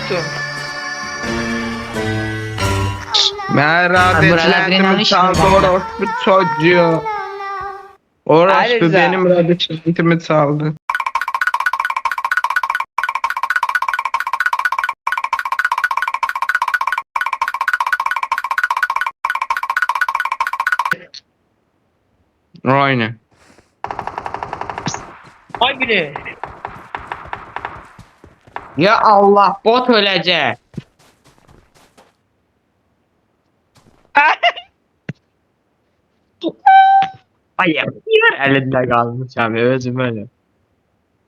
tutun. Merhaba Buralar çaldı benim orospu çocuğu. Orospu Ayrıca- benim radyantimi çaldı. Aynen. Ay biri. Ya Allah bot ölecek. Ay yer elinde kalmış abi özüm öyle.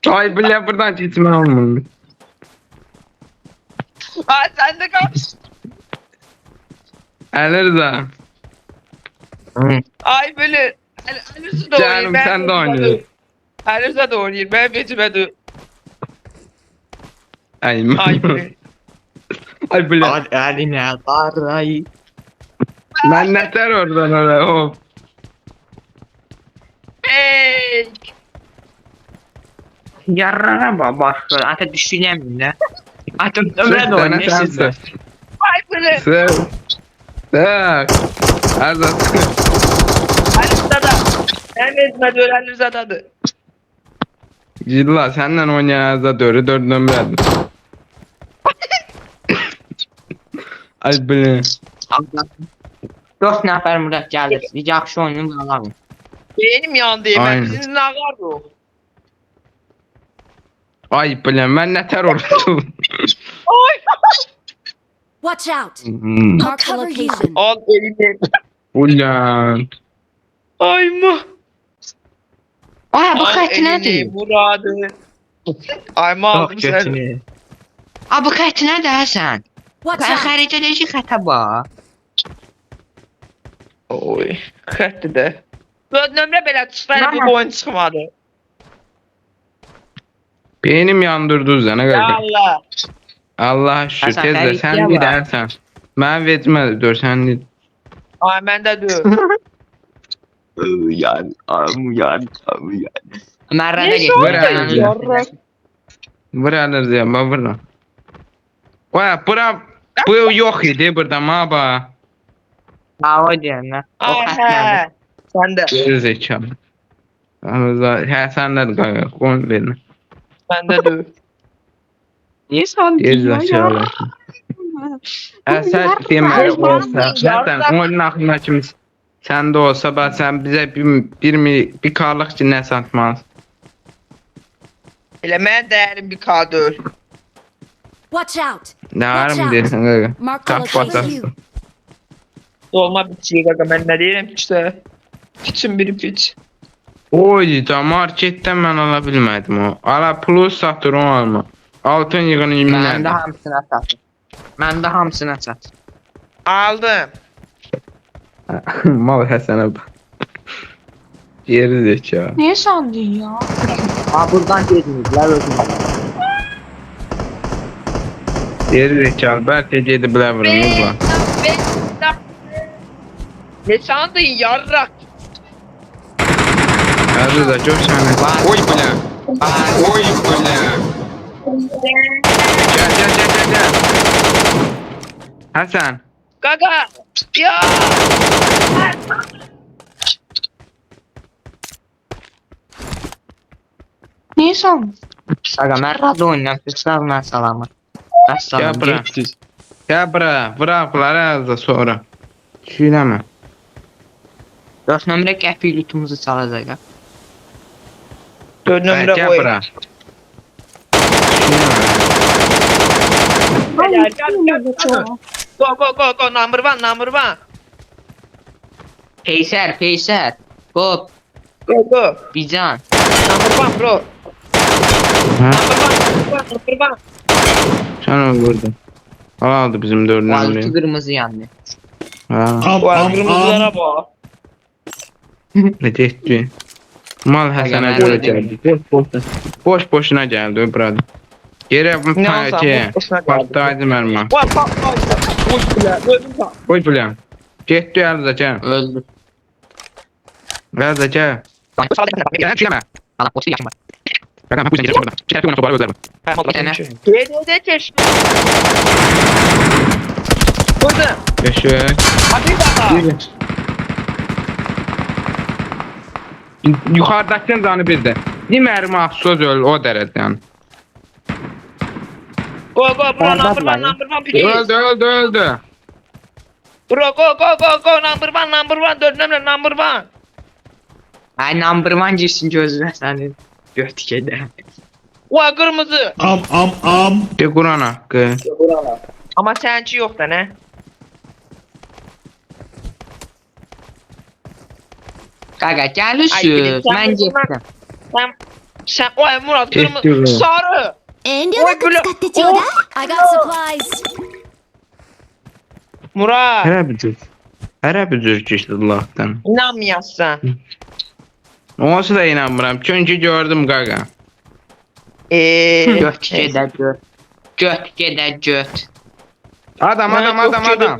Ay bile buradan gitme olmalı. Ay sen de kal. Elirza. Ay böyle. Alırsa da Canım, oynayayım. sen de oynuyorsun. Alırsa da oynayayım. Ben betime de. Ay Ay biri. Ay bile. Hadi eline darayı. Ben neter oradan oraya hop. Hey. Yarrara başka. Hatta düşünemiyorum ne. Hatta ömre de Sen oynayasın. Ay biri. Sık. Sık. Her zaman sık. Alırsa da. Ben betime de alırsa da. Cilla senden oynayan da dört numaradı. Ay bile. Dört nəfər Murat gəlir. Yaxşı oyunun alalım. Benim yandayım. Aynen. Ben sizin ağlar yok. Ay bile ben neter orası. Ay. Watch out! Hmm. Mark the location. Al elini. Ulan. Ay mı? Ay bu Al xətt elini nədir? Muradı. Ay mı aldım sen? Ay bu xətt nədir sən? Watch Mən out! xəritədəki xətə bax. Oy. Xətti də. Dörd nömrə belə çıxdı. Nə? Bir oyun çıxmadı. Beynim yandırdı üzerine Ya galiba. Allah. Allah şükür Hasan, tez de xəritəyə sen bir bax. dersen. Ben vermedi dur sen değil. Ay məndə dör. Uyan, uyan. Mərrədə Ne get. Vur sordu? elini. Yarrak. Vur alırız ya ben vurma. Vay bura bu yok idi burada ma ba. Ha o deyirəm nə. O Ay xətt nədir? hə. Sən də. Geri zekalı. Allah he sen de gaga kon verin. Məndə dör. Niyə sən Geri zekalı. Sen demeli olsa zaten onun aklına kim sen de olsa ben sen bize bir karlık için ne satmaz. Elə mən dəyərim bir kadör. Watch out! Ne var mı dersin gaga? Mark the Kap batarsın. location. Dolma biçiyi qaqa mən nə deyirəm ki işte. Piçin biri piç. Oy da marketten ben alabilmedim o. Ala plus satır o alma. Altın yığını Mən də yeminlerden. hamısına sat. Mən də hamısına sat. Aldım. Mal Hasan'a bak. Geri zekalı. Niyə sandın ya? Ha buradan getməyiblər özüm. Geri zekalı. Belki dedi bile vurun ulan. Ne sandın yarrak? Hadi da çok şahane. Oy bile. Oy bile. Gel. Hasan. Gaga. Ya. Niyə sandın? Sağa mən rad oynayam. Sağ mən salamı. Gel bura. Gel bura. Bırak bunları az da sonra. Şöyle 4 nömrə qəpik lütumuzu çalacaq. Ha. Dörd nömrə Gel qoy. bura. Go, number one. Peysər. Hop, Go. Bican. Number one bro. Ha? Number one. Sen ol burada. Aldı bizim dördüncü. Altı qırmızı yandı. Ha. Bu kırmızılara bak. Ne tehdi. Mal Hasan'a Aga, göre ben- geldi. Boş boşuna geldi burada. Geri bu Ne payeti. olsa boş boşuna geldi. Patlaydı mermi. Bak. Boş bile. Öldüm bak. Koy bile. Getdi el zeka. Öldü. El zeka. Gel şuna. Ana, 30 yaşım var. Qaqa bu yüzden burada. Bir tərəfə oynamaq özləri. Dene. Gel geç. Burada. Beşik. Hadi baba. Yuxarıdakının canı birdə. Bir mərmi afsoz öl o dərəcədə yəni. Go number one please. Öldü. Bro go number one dördüncü number one. Ay number one girsin gözünə sənin. Götükədə. Oha kırmızı. Bir Quran haqqı. Ama sençi yok da ne? Qaqa Ay, gəlirsiz. sen- Mən getdim. Sen oy Murat Testi kırmızı bu. sarı. 遠慮なく使ってちょうだい I got supplies. Murat Hərə bir cür keçdi Allahdan. inanmıyorsan. Onsuz da inanmıram. Çünki gördüm qaqa. Götükədə göt. Götükədə göt. Adam. Adam ne de?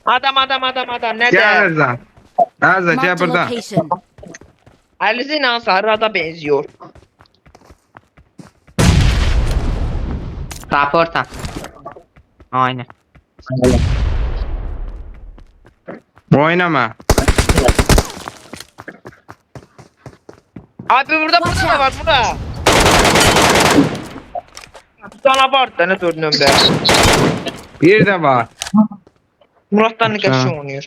Gəl Ərzan. Ərzan gəl Marked a burada. location. Alizina sarıda benziyor. Raporta. Aynen. Oynama. Abi burada da var burada. Sana var da ne dördüncü be. Bir də var. Murat'tan ne Sen- geçiyor oynuyor.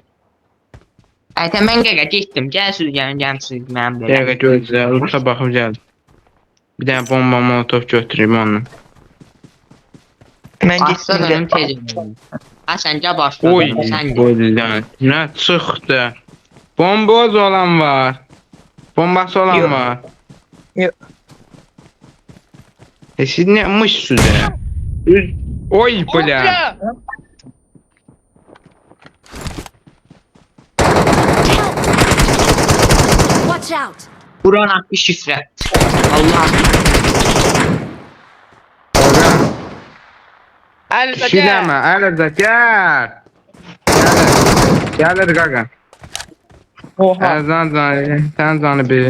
Ayten mən qaqa getdim. Gəlsiz gəlmsiz mənim belə. Dəqiqə gözlə. Usta baxıb gəl. Bir dənə bomba molotov götüreyim onunla. Ben Asla gittim. dönüm tez edim. Ha sən gəl başla. Oy, Sən goldən. Nə çıxdı? Bomboz olan var. Bombası olan Yok. var. Yok. Siz ne mışsınız? Oy bля. Hopla. Watch out. Buran haqqı şifrə. Allah. Alize Şiləmə, Əlidə gəl. Gəlir qaqa. Oha. Ərzan canı, sən canı bir.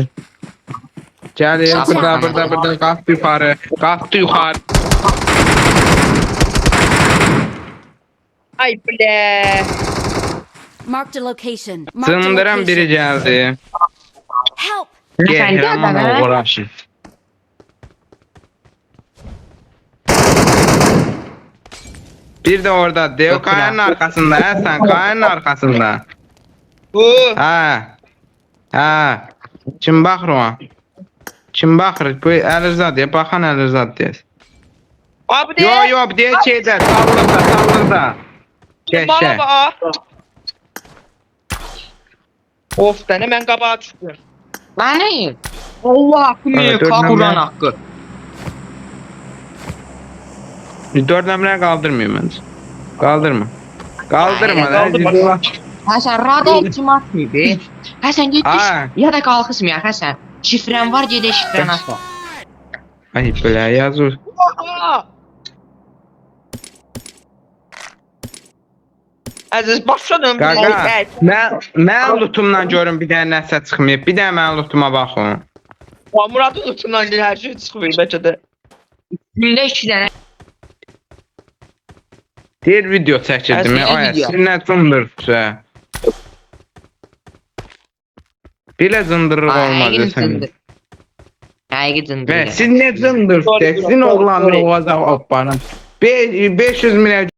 Gəlir, burada, qalxdı yuxarı. Qalxdı yuxarı. Ay ble. Marked a location. Marked a Sındıran biri location. gəldi. Help. Sən gəl Qəhrəman bana. uğraşı. Bir de orada dev Yok kayanın ya. arkasında sen kayanın arkasında. Bu. Ha. Kim bakır o? Kim bakır? Bu Elizad ya bakan Elizad diye. Abi de. Yo bir de şeyde sallırda. Bana Geçe. bak. Of da ne ben kabağa çıkıyorum. Məni? Allah haqqı Evet, ka dörd Quran nömrə. haqqı. Dört nömrəyə qaldırmayayım bence. Kaldırma. Kaldırma Aynen, kaldırma. lan. Həsən rada kim atmıyor be? Həsən get Ha. ya da qalxısmıyor Həsən. Şifrən var gedə şifrən at. Ay bля yazır. Oha. Aziz başladım. Qaqa, mən lootumdan görüm bir dənə nəsə çıxmayıb. Bir dənə mən lootuma baxın. Murat'ın uçundan her şey çıkıyor bence de. Gündə 2 dənə Deyir video çəkirdim. Əsl Ay, video. siz nə cındırıqsa. Belə cındırıq olmaz Həqiqin sən. cındır. Həqiqi cındır. Və siz nə cındırıqsa, sizin oğlanlar olacaq oppanın. 500 minə